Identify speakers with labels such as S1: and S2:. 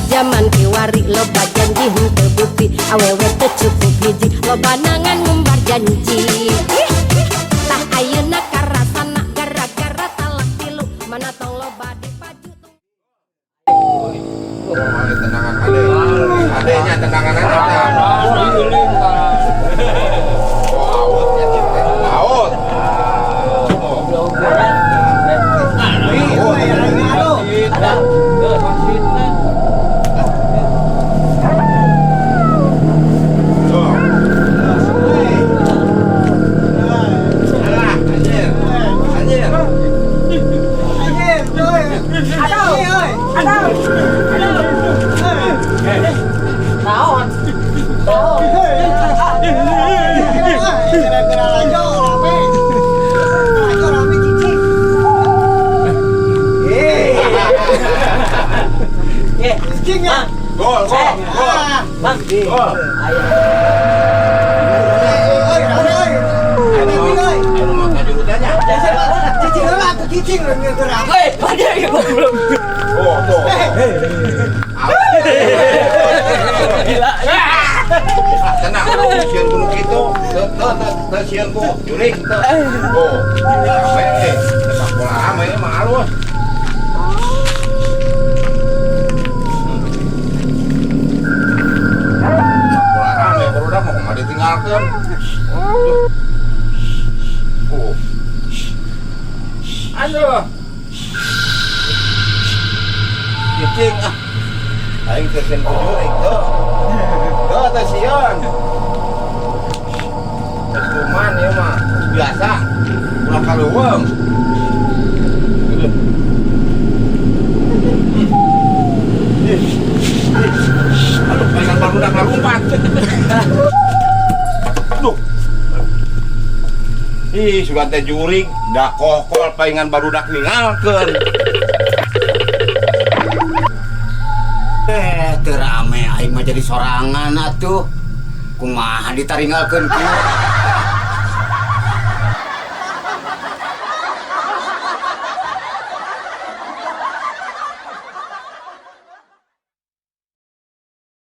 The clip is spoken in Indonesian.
S1: zaman kiwari loba janji henteu bukti awewe teu cukup hiji loba nangan ngumbar janji tah ayeuna karasana gara-gara talak tilu mana tong loba dipaju
S2: tenangan adenya tenangan aja laut Gol. Bang. Gol. Ayo. Cicing gerak. Pada belum. Oh, tuh. Gila. Tenang, sian gunung itu, sian ku, jurik itu. Oh, rame, sepak bola rame, malu. Bola rame, baru dah mau ditinggalkan. Oh, aduh, cicing ah. Aing tersen kujurik tuh. Tuh tasian. Cuman ya mah biasa. Ulah kaluweung. Aduh, pengen barudak ngarumpat. Aduh. Ih, sugan teh jurig, da kokol pengen barudak ningalkeun.
S3: Terame aing mah jadi sorangan atuh. Kumaha ditaringgalkeun kieu.